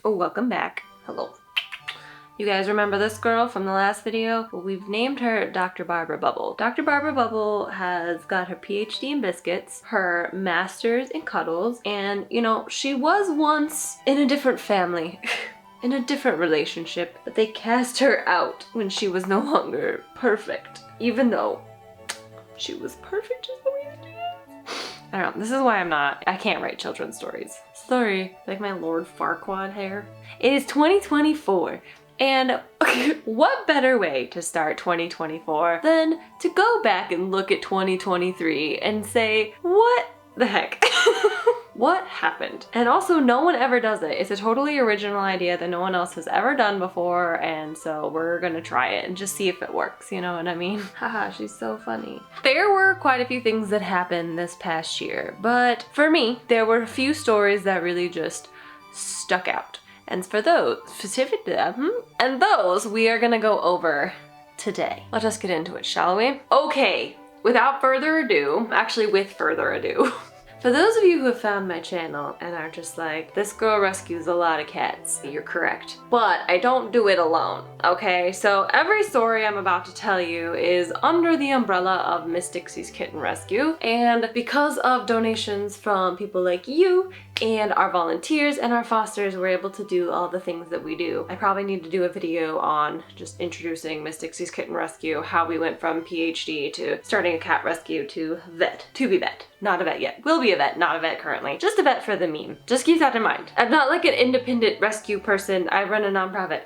Oh, welcome back. Hello. You guys remember this girl from the last video? Well, we've named her Dr. Barbara Bubble. Dr. Barbara Bubble has got her PhD in biscuits, her master's in cuddles, and you know, she was once in a different family. In a different relationship, but they cast her out when she was no longer perfect, even though she was perfect just the way she is. I don't know, this is why I can't write children's stories. Sorry, like my Lord Farquaad hair. It is 2024, and what better way to start 2024 than to go back and look at 2023 and say, what the heck? What happened? And also, no one ever does it. It's a totally original idea that no one else has ever done before, and so we're gonna try it and just see if it works, you know what I mean? Haha, she's so funny. There were quite a few things that happened this past year, but for me, there were a few stories that really just stuck out. And for those, we are gonna go over today. Let us get into it, shall we? Okay, without further ado, actually with further ado, for those of you who have found my channel and are just like, this girl rescues a lot of cats, you're correct. But I don't do it alone, okay? So every story I'm about to tell you is under the umbrella of Miss Dixie's Kitten Rescue, and because of donations from people like you and our volunteers and our fosters, we're able to do all the things that we do. I probably need to do a video on just introducing Miss Dixie's Kitten Rescue, how we went from PhD to starting a cat rescue to vet, to be vet. Not a vet yet. Will be a vet, not a vet currently. Just a vet for the meme. Just keep that in mind. I'm not like an independent rescue person. I run a nonprofit.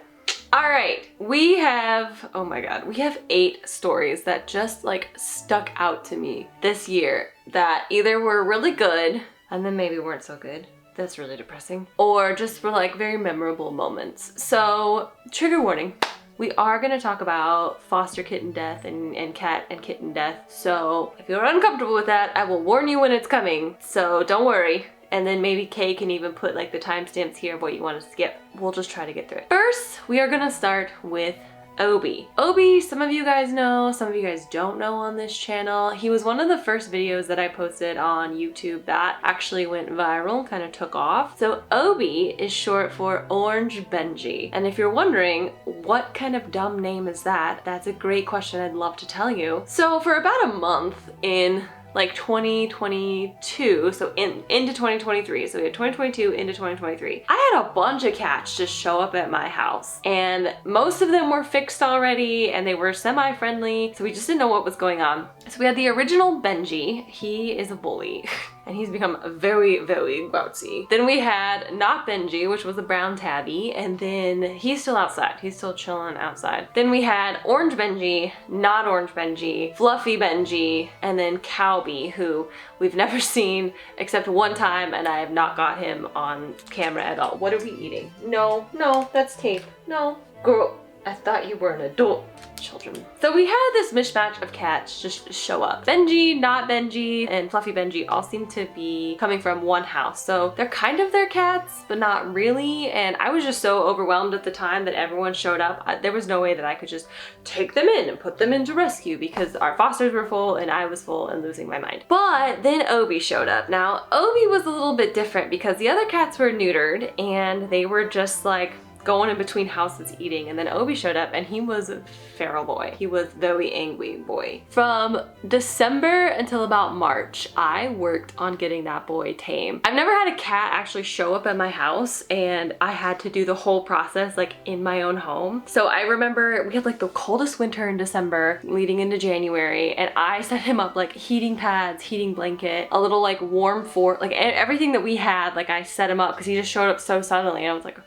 All right, we have, oh my God, we have 8 stories that just like stuck out to me this year that either were really good and then maybe weren't so good. That's really depressing. Or just were like very memorable moments. So, trigger warning. We are gonna talk about foster kitten death and cat and kitten death. So if you're uncomfortable with that, I will warn you when it's coming. So don't worry. And then maybe Kay can even put like the timestamps here of what you want to skip. We'll just try to get through it. First, we are gonna start with Obie. Obie, some of you guys know, some of you guys don't know on this channel. He was one of the first videos that I posted on YouTube that actually went viral, kind of took off. So Obie is short for Orange Benji. And if you're wondering, what kind of dumb name is that? That's a great question, I'd love to tell you. So for about a month in like 2022, so into 2023, so we had 2022 into 2023. I had a bunch of cats just show up at my house, and most of them were fixed already and they were semi-friendly, so we just didn't know what was going on. So we had the original Benji. He is a bully and he's become very, very grouchy. Then we had not Benji, which was a brown tabby, and then he's still outside. He's still chilling outside. Then we had Orange Benji, not Orange Benji, Fluffy Benji, and then Cowbie, who we've never seen except one time, and I have not got him on camera at all. What are we eating? No, that's tape. No, girl. I thought you were an adult. Children. So we had this mishmash of cats just show up. Benji, not Benji, and Fluffy Benji all seem to be coming from one house. So they're kind of their cats, but not really. And I was just so overwhelmed at the time that everyone showed up. There was no way that I could just take them in and put them into rescue because our fosters were full and I was full and losing my mind. But then Obie showed up. Now, Obie was a little bit different because the other cats were neutered and they were just like going in between houses eating, and then Obie showed up and he was a feral boy. He was very angry boy. From December until about March, I worked on getting that boy tame. I've never had a cat actually show up at my house, and I had to do the whole process like in my own home. So I remember we had like the coldest winter in December leading into January, and I set him up like heating pads, heating blanket, a little like warm fort, like everything that we had, like I set him up because he just showed up so suddenly, and I was like,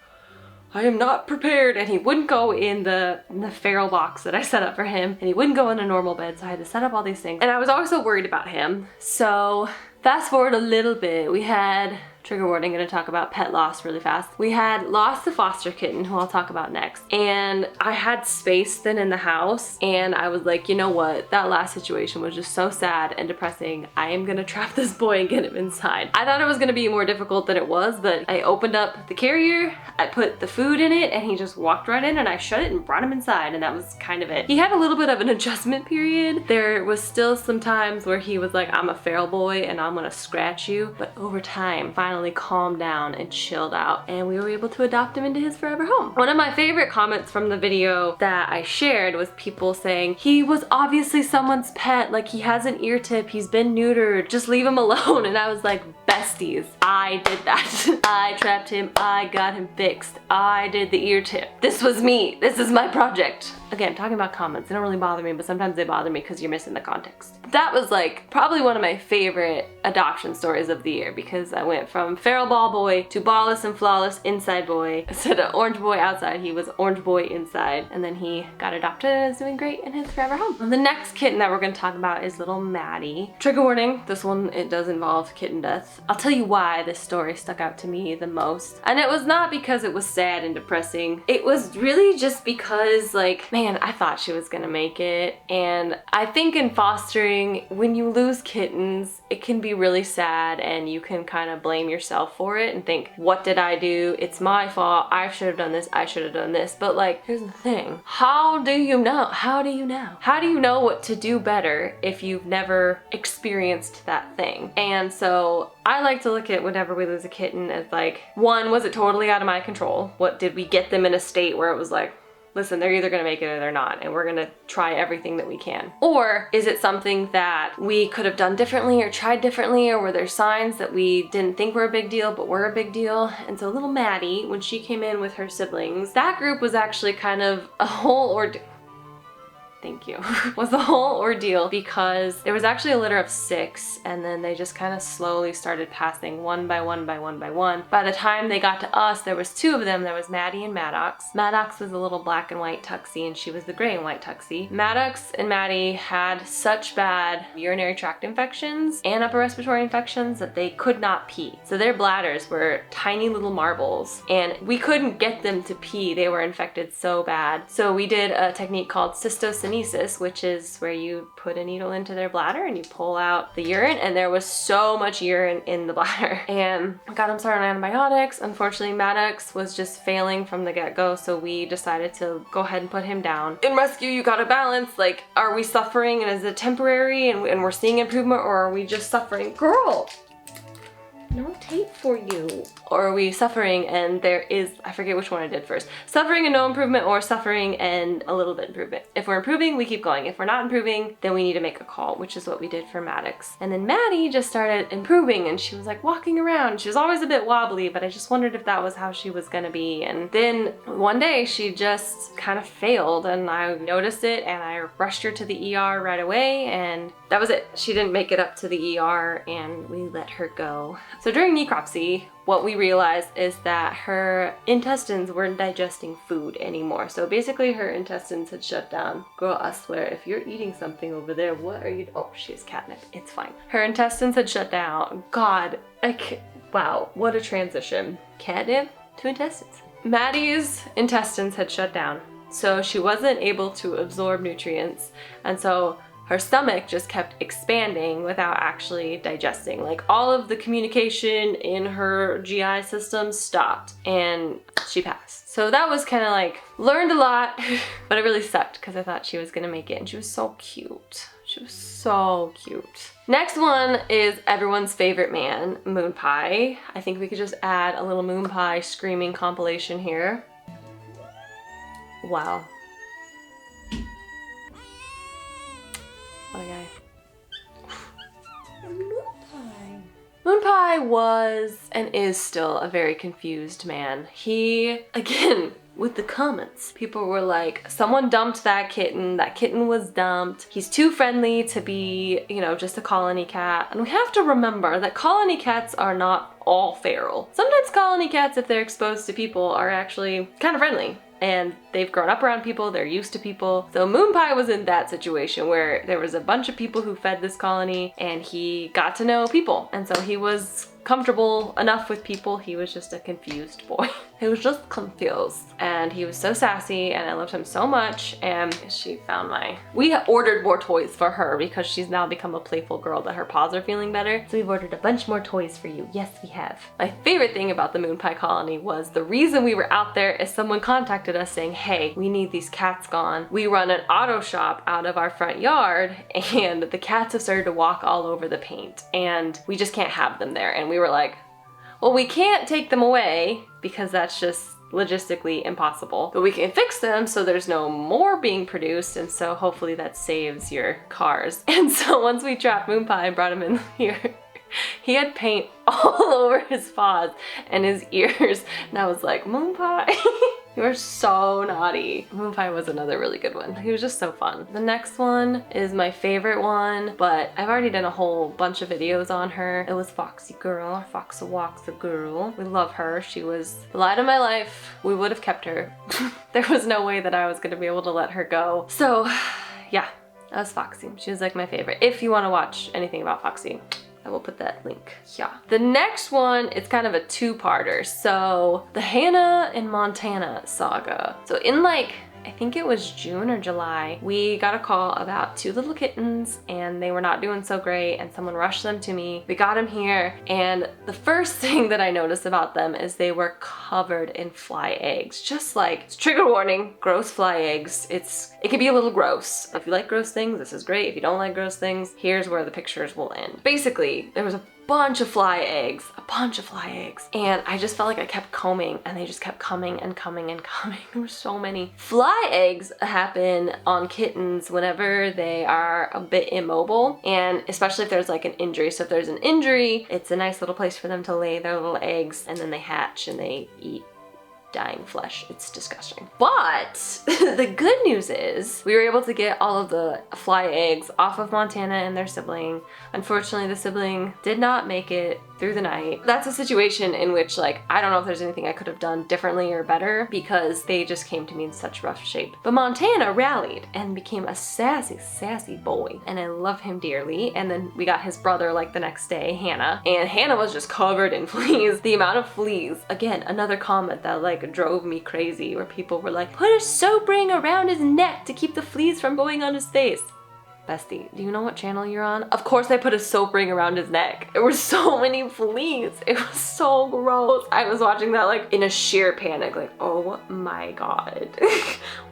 I am not prepared, and he wouldn't go in the feral box that I set up for him, and he wouldn't go in a normal bed, so I had to set up all these things. And I was also worried about him. So fast forward a little bit, we had, trigger warning, gonna talk about pet loss really fast. We had lost the foster kitten, who I'll talk about next. And I had space then in the house, and I was like, you know what? That last situation was just so sad and depressing. I am gonna trap this boy and get him inside. I thought it was gonna be more difficult than it was, but I opened up the carrier, I put the food in it, and he just walked right in, and I shut it and brought him inside, and that was kind of it. He had a little bit of an adjustment period. There was still some times where he was like, I'm a feral boy and I'm gonna scratch you. But over time, finally finally calmed down and chilled out, and we were able to adopt him into his forever home. One of my favorite comments from the video that I shared was people saying, he was obviously someone's pet, like he has an ear tip, he's been neutered, just leave him alone. And I was like, besties, I did that. I trapped him, I got him fixed, I did the ear tip. This was me, this is my project. Again, talking about comments, they don't really bother me, but sometimes they bother me because you're missing the context. That was like probably one of my favorite adoption stories of the year, because I went from feral ball boy to ballless and flawless inside boy. Instead of orange boy outside, he was orange boy inside, and then he got adopted and is doing great in his forever home. And the next kitten that we're going to talk about is little Maddie. Trigger warning, this one, it does involve kitten death. I'll tell you why this story stuck out to me the most. And it was not because it was sad and depressing. It was really just because, like, man, I thought she was gonna make it. And I think in fostering, when you lose kittens, it can be really sad and you can kind of blame yourself for it and think, what did I do? It's my fault. I should have done this. I should have done this. But like, here's the thing. How do you know? How do you know? How do you know what to do better if you've never experienced that thing? And so I like to look at whenever we lose a kitten as like, one, was it totally out of my control? What did we get them in a state where it was like, listen, they're either gonna make it or they're not, and we're gonna try everything that we can? Or is it something that we could have done differently or tried differently, or were there signs that we didn't think were a big deal but were a big deal? And so little Maddie, when she came in with her siblings, that group was actually kind of a whole ordeal. Thank you. Was a whole ordeal, because there was actually a litter of 6, and then they just kind of slowly started passing one by one by one by one. By the time they got to us, there was 2 of them. There was Maddie and Maddox. Maddox was a little black and white tuxie, and she was the gray and white tuxie. Maddox and Maddie had such bad urinary tract infections and upper respiratory infections that they could not pee. So their bladders were tiny little marbles, and we couldn't get them to pee. They were infected so bad. So we did a technique called cystokinesis, which is where you put a needle into their bladder and you pull out the urine, and there was so much urine in the bladder. And got him started on antibiotics. Unfortunately, Maddox was just failing from the get-go, so we decided to go ahead and put him down. In rescue, you gotta balance, like, are we suffering and is it temporary and we're seeing improvement, or are we just suffering? Girl! No tape for you. Or are we suffering and there is, I forget which one I did first, suffering and no improvement, or suffering and a little bit improvement. If we're improving, we keep going. If we're not improving, then we need to make a call, which is what we did for Maddox. And then Maddie just started improving, and she was like walking around. She was always a bit wobbly, but I just wondered if that was how she was gonna be. And then one day she just kind of failed, and I noticed it, and I rushed her to the ER right away, and that was it. She didn't make it up to the ER, and we let her go. So during necropsy, what we realized is that her intestines weren't digesting food anymore. So basically her intestines had shut down. Girl, I swear, if you're eating something over there, what are you? Oh, she has catnip. It's fine. Her intestines had shut down. God, wow, what a transition. Catnip to intestines. Maddie's intestines had shut down, so she wasn't able to absorb nutrients, and so her stomach just kept expanding without actually digesting. Like, all of the communication in her GI system stopped, and she passed. So that was kind of like, learned a lot, but it really sucked because I thought she was gonna make it, and she was so cute. She was so cute. Next one is everyone's favorite man, Moonpie. I think we could just add a little Moonpie screaming compilation here. Wow. What a guy. Moonpie. Moonpie was and is still a very confused man. He, again, with the comments, people were like, someone dumped that kitten was dumped, he's too friendly to be, you know, just a colony cat. And we have to remember that colony cats are not all feral. Sometimes colony cats, if they're exposed to people, are actually kind of friendly. And they've grown up around people, they're used to people. So Moonpie was in that situation where there was a bunch of people who fed this colony, and he got to know people. And so he was comfortable enough with people. He was just a confused boy. He was just confused. And he was so sassy, and I loved him so much. And she found we ordered more toys for her because she's now become a playful girl that her paws are feeling better. So we've ordered a bunch more toys for you. Yes, we have. My favorite thing about the Moonpie colony was the reason we were out there is someone contacted us saying, hey, we need these cats gone. We run an auto shop out of our front yard, and the cats have started to walk all over the paint, and we just can't have them there. And we were like, well, we can't take them away because that's just logistically impossible, but we can fix them so there's no more being produced, and so hopefully that saves your cars. And so once we trapped Moonpie and brought him in here, he had paint all over his paws and his ears, and I was like, Moonpie, you are so naughty. Moonpie was another really good one. He was just so fun. The next one is my favorite one, but I've already done a whole bunch of videos on her. It was Foxy girl, Foxy walks the girl. We love her. She was the light of my life. We would have kept her. There was no way that I was gonna be able to let her go. So yeah, that was Foxy. She was like my favorite. If you wanna watch anything about Foxy, I will put that link. Yeah. The next one, it's kind of a two-parter. So the Hannah and Montana saga. So in like, I think it was June or July, we got a call about 2 little kittens and they were not doing so great, and someone rushed them to me. We got them here, and the first thing that I noticed about them is they were covered in fly eggs. Just like, trigger warning, gross fly eggs. It can be a little gross. If you like gross things, this is great. If you don't like gross things, here's where the pictures will end. Basically, there was a bunch of fly eggs, and I just felt like I kept combing and they just kept coming and coming and coming. There were so many. Fly eggs happen on kittens whenever they are a bit immobile, and especially if there's like an injury. So if there's an injury, it's a nice little place for them to lay their little eggs, and then they hatch and they eat dying flesh. It's disgusting. But the good news is we were able to get all of the fly eggs off of Montana and their sibling. Unfortunately, the sibling did not make it through the night. That's a situation in which, like, I don't know if there's anything I could have done differently or better because they just came to me in such rough shape. But Montana rallied and became a sassy, sassy boy, and I love him dearly. And then we got his brother like the next day, Hannah, and Hannah was just covered in fleas. The amount of fleas, again, another comment that like drove me crazy, where people were like, put a soap ring around his neck to keep the fleas from going on his face. Bestie, do you know what channel you're on? Of course I put a soap ring around his neck. There were so many fleas. It was so gross. I was watching that like in a sheer panic, like, oh my God.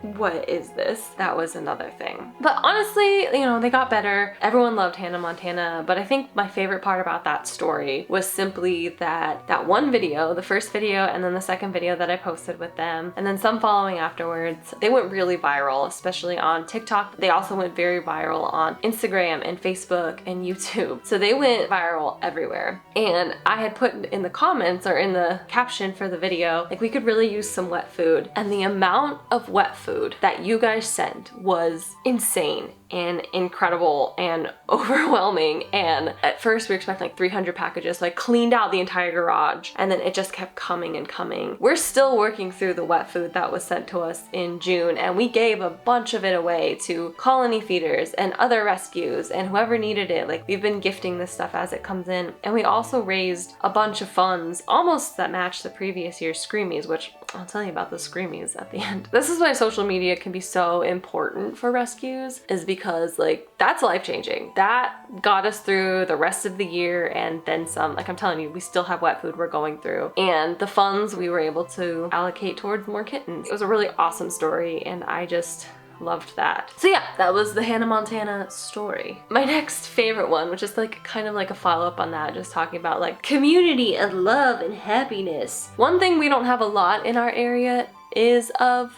What is this? That was another thing. But honestly, you know, they got better. Everyone loved Hannah Montana, but I think my favorite part about that story was simply that one video, the first video and then the second video that I posted with them, and then some following afterwards, they went really viral, especially on TikTok. They also went very viral on Instagram and Facebook and YouTube. So they went viral everywhere. And I had put in the comments or in the caption for the video, like, we could really use some wet food. And the amount of wet food that you guys sent was insane and incredible and overwhelming. And at first we were expecting like 300 packages, so I cleaned out the entire garage, and then it just kept coming and coming. We're still working through the wet food that was sent to us in June, and we gave a bunch of it away to colony feeders and other rescues and whoever needed it. Like, we've been gifting this stuff as it comes in. And we also raised a bunch of funds almost that matched the previous year's Screamies, which I'll tell you about the Screamies at the end. This is why social media can be so important for rescues, is because like, that's life-changing. That got us through the rest of the year and then some. Like, I'm telling you, we still have wet food we're going through, and the funds we were able to allocate towards more kittens. It was a really awesome story, and I just loved that. So yeah, that was the Hannah Montana story. My next favorite one, which is like kind of like a follow-up on that, just talking about like community and love and happiness. One thing we don't have a lot in our area is one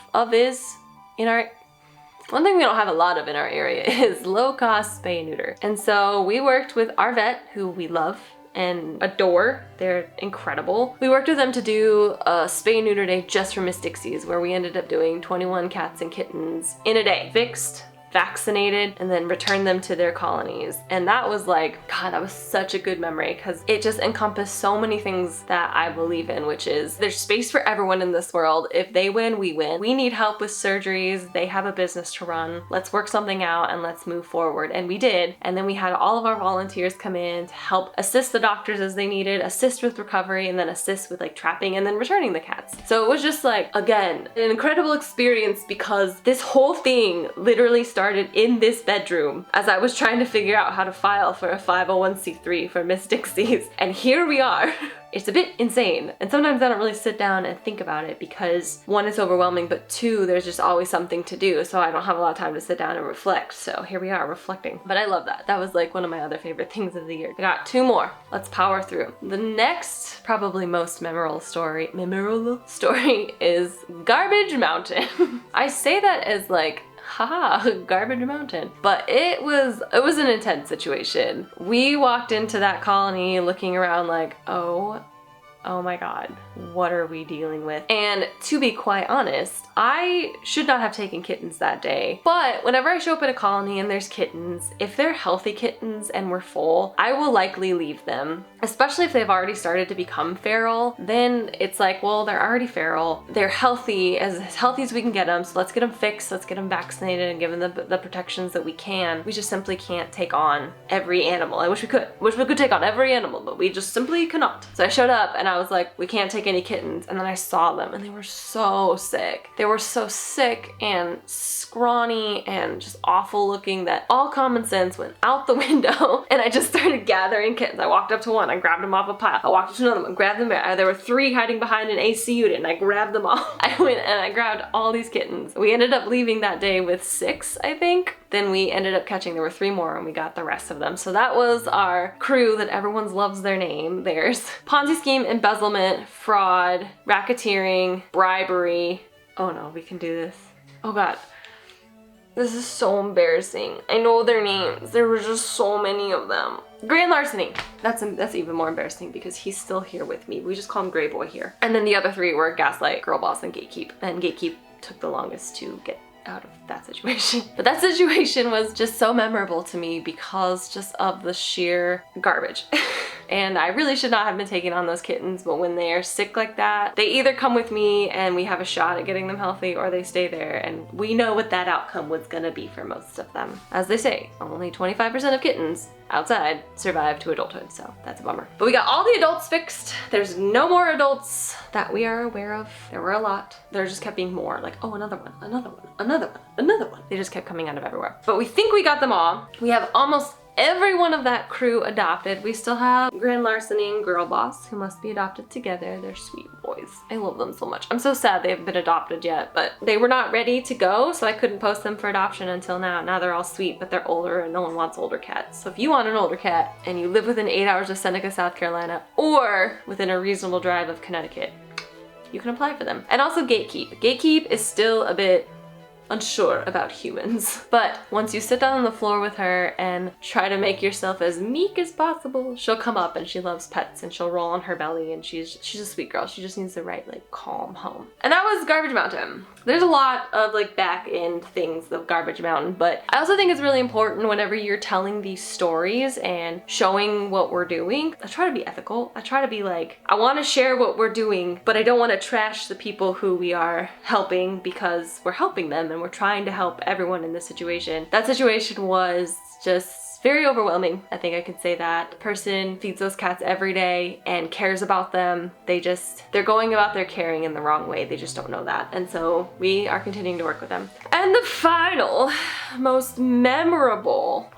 thing we don't have a lot of in our area is low-cost spay and neuter. And so we worked with our vet, who we love and adore. They're incredible. We worked with them to do a spay and neuter day just for Miss Dixie's, where we ended up doing 21 cats and kittens in a day. Fixed, vaccinated, and then returned them to their colonies. And that was like, God, that was such a good memory, because it just encompassed so many things that I believe in, which is there's space for everyone in this world. If they win, we win. We need help with surgeries. They have a business to run. Let's work something out and let's move forward. And we did. And then we had all of our volunteers come in to help assist the doctors as they needed, assist with recovery, and then assist with like trapping and then returning the cats. So it was just like, again, an incredible experience, because this whole thing literally started started in this bedroom as I was trying to figure out how to file for a 501c3 for Miss Dixie's. And here we are. It's a bit insane. And sometimes I don't really sit down and think about it because one, it's overwhelming, but two, there's just always something to do. So I don't have a lot of time to sit down and reflect. So here we are reflecting. But I love that. That was like one of my other favorite things of the year. I got 2 more. Let's power through. The next, probably most memorable story is Garbage Mountain. I say that as like, haha, Garbage Mountain. But it was an intense situation. We walked into that colony looking around like, oh my God, what are we dealing with? And to be quite honest, I should not have taken kittens that day. But whenever I show up at a colony and there's kittens, if they're healthy kittens and we're full, I will likely leave them. Especially if they've already started to become feral, then it's like, well, they're already feral. They're healthy as we can get them. So let's get them fixed, let's get them vaccinated and give them the protections that we can. We just simply can't take on every animal. I wish we could. Wish we could take on every animal, but we just simply cannot. So I showed up and I was like, we can't take any kittens. And then I saw them and they were so sick. They were so sick and scrawny and just awful looking that all common sense went out the window. And I just started gathering kittens. I walked up to one, I grabbed them off a pile. I walked up to another one, grabbed them there. There were 3 hiding behind an AC unit and I grabbed them all. I went and I grabbed all these kittens. We ended up leaving that day with 6, I think. Then we ended up catching, there were 3 more and we got the rest of them. So that was our crew that everyone loves their name. There's Ponzi scheme, embezzlement, fraud, racketeering, bribery. Oh no, we can do this. Oh God. This is so embarrassing. I know their names. There were just so many of them. Grand larceny. That's even more embarrassing because he's still here with me. We just call him Gray Boy here. And then the other 3 were Gaslight, Girl Boss, and Gatekeep. And Gatekeep took the longest to get out of that situation. But that situation was just so memorable to me because just of the sheer garbage. And I really should not have been taking on those kittens, but when they are sick like that, they either come with me and we have a shot at getting them healthy, or they stay there and we know what that outcome was gonna be for most of them. As they say, only 25% of kittens outside survive to adulthood, so that's a bummer. But we got all the adults fixed. There's no more adults that we are aware of. There were a lot. There just kept being more, like, oh, another one, another one, another one, another one. They just kept coming out of everywhere. But we think we got them all. We have almost every one of that crew adopted. We still have Grand Larceny and Girl Boss, who must be adopted together. They're sweet boys. I love them so much. I'm so sad they haven't been adopted yet, but they were not ready to go, so I couldn't post them for adoption until now. Now they're all sweet, but they're older and no one wants older cats. So if you want an older cat and you live within 8 hours of Seneca, South Carolina, or within a reasonable drive of Connecticut, you can apply for them. And also Gatekeep. Gatekeep is still a bit unsure about humans. But once you sit down on the floor with her and try to make yourself as meek as possible, she'll come up and she loves pets and she'll roll on her belly and she's a sweet girl. She just needs the right like calm home. And that was Garbage Mountain. There's a lot of like back end things of Garbage Mountain, but I also think it's really important whenever you're telling these stories and showing what we're doing. I try to be ethical. I try to be like, I want to share what we're doing, but I don't want to trash the people who we are helping because we're helping them and we're trying to help everyone in this situation. That situation was just very overwhelming. I think I can say that. The person feeds those cats every day and cares about them. They're going about their caring in the wrong way. They just don't know that. And so we are continuing to work with them. And the final most memorable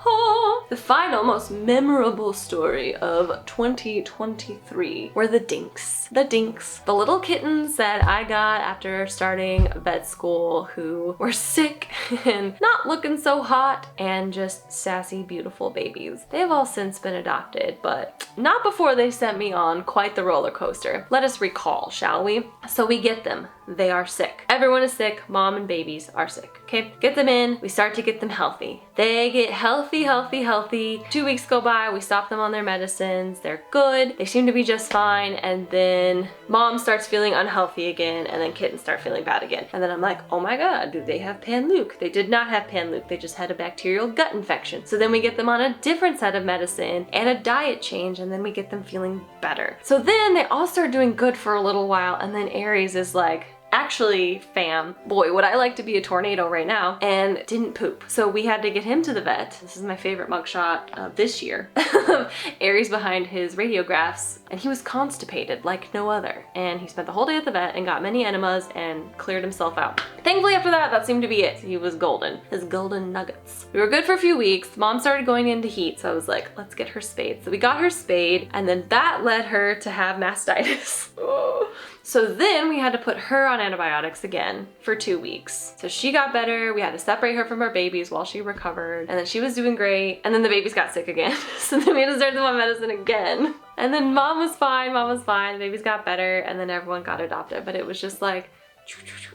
story of 2023 were the Dinks. The Dinks. The little kittens that I got after starting vet school who were sick and not looking so hot and just sassy, beautiful babies. They have all since been adopted, but not before they sent me on quite the roller coaster. Let us recall, shall we? So we get them. They are sick. Everyone is sick. Mom and babies are sick. Okay, get them in. We start to get them healthy. They get healthy. 2 weeks go by. We stop them on their medicines. They're good. They seem to be just fine. And then mom starts feeling unhealthy again. And then kittens start feeling bad again. And then I'm like, oh my God, do they have Pan-Luke? They did not have Pan-Luke. They just had a bacterial gut infection. So then we get them on a different set of medicine and a diet change. And then we get them feeling better. So then they all start doing good for a little while. And then Aries is like, actually, fam, boy, would I like to be a tornado right now, and didn't poop. So we had to get him to the vet. This is my favorite mugshot of this year. Aries behind his radiographs, and he was constipated like no other. And he spent the whole day at the vet and got many enemas and cleared himself out. Thankfully after that, that seemed to be it. He was golden. His golden nuggets. We were good for a few weeks. Mom started going into heat, so I was like, let's get her spayed. So we got her spayed, and then that led her to have mastitis. So then we had to put her on antibiotics again for 2 weeks. So she got better. We had to separate her from our babies while she recovered. And then she was doing great. And then the babies got sick again. So then we had to start them on medicine again. And then mom was fine, the babies got better, and then everyone got adopted. But it was just like,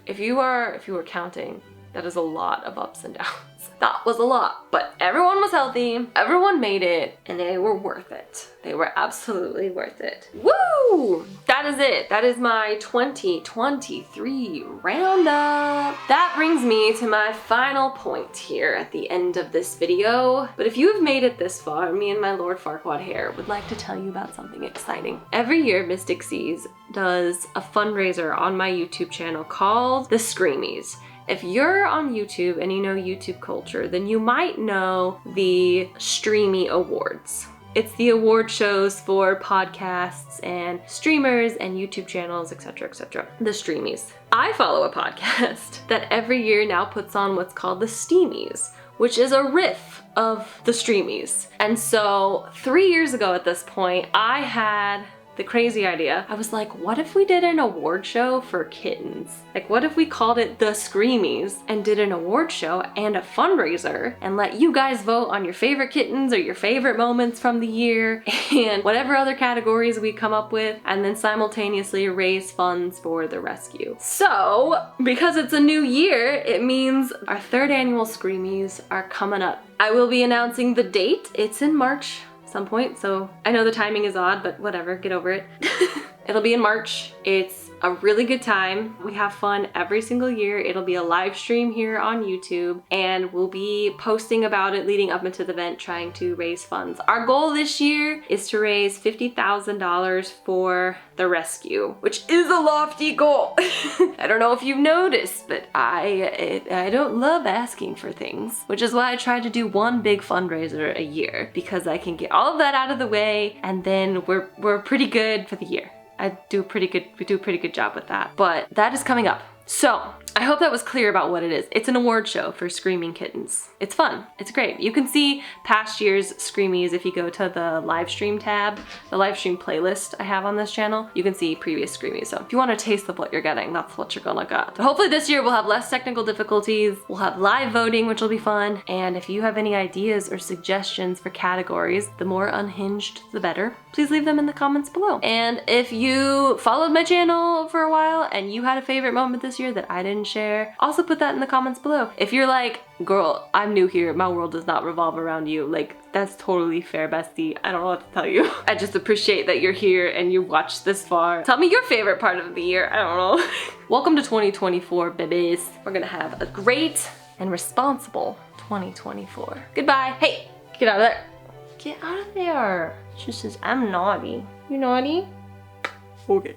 if you were counting, that is a lot of ups and downs. That was a lot, but everyone was healthy, everyone made it, and they were worth it. They were absolutely worth it. Woo! That is it. That is my 2023 roundup. That brings me to my final point here at the end of this video. But if you have made it this far, me and my Lord Farquaad hair would like to tell you about something exciting. Every year, Miss Dixie's does a fundraiser on my YouTube channel called the Screamies. If you're on YouTube and you know YouTube culture, then you might know the Streamy Awards. It's the award shows for podcasts and streamers and YouTube channels, etc., etc. The Streamies. I follow a podcast that every year now puts on what's called the Steamies, which is a riff of the Streamies. And so 3 years ago at this point, I had the crazy idea. I was like, what if we did an award show for kittens? Like, what if we called it the Screamies and did an award show and a fundraiser and let you guys vote on your favorite kittens or your favorite moments from the year and whatever other categories we come up with, and then simultaneously raise funds for the rescue. So, because it's a new year, it means our 3rd annual Screamies are coming up. I will be announcing the date. It's in March. Some point, so I know the timing is odd, but whatever, get over it. It'll be in March. It's a really good time. We have fun every single year. It'll be a live stream here on YouTube, and we'll be posting about it leading up into the event, trying to raise funds. Our goal this year is to raise $50,000 for the rescue, which is a lofty goal. I don't know if you've noticed, but I don't love asking for things, which is why I try to do one big fundraiser a year, because I can get all of that out of the way, and then we're pretty good for the year. We do a pretty good job with that. But that is coming up. So I hope that was clear about what it is. It's an award show for screaming kittens. It's fun. It's great. You can see past year's Screamies if you go to the live stream tab, the live stream playlist I have on this channel. You can see previous Screamies. So if you want a taste of what you're getting, that's what you're gonna get. But hopefully this year we'll have less technical difficulties. We'll have live voting, which will be fun. And if you have any ideas or suggestions for categories, the more unhinged, the better. Please leave them in the comments below. And if you followed my channel for a while and you had a favorite moment this year that I didn't share, also put that in the comments below. If you're like, girl, I'm new here, my world does not revolve around you, like, that's totally fair, bestie. I don't know what to tell you. I just appreciate that you're here and you watched this far. Tell me your favorite part of the year, I don't know. Welcome to 2024, babies. We're gonna have a great and responsible 2024. Goodbye. Hey, get out of there. Get out of there. She says, I'm naughty. You naughty? Okay.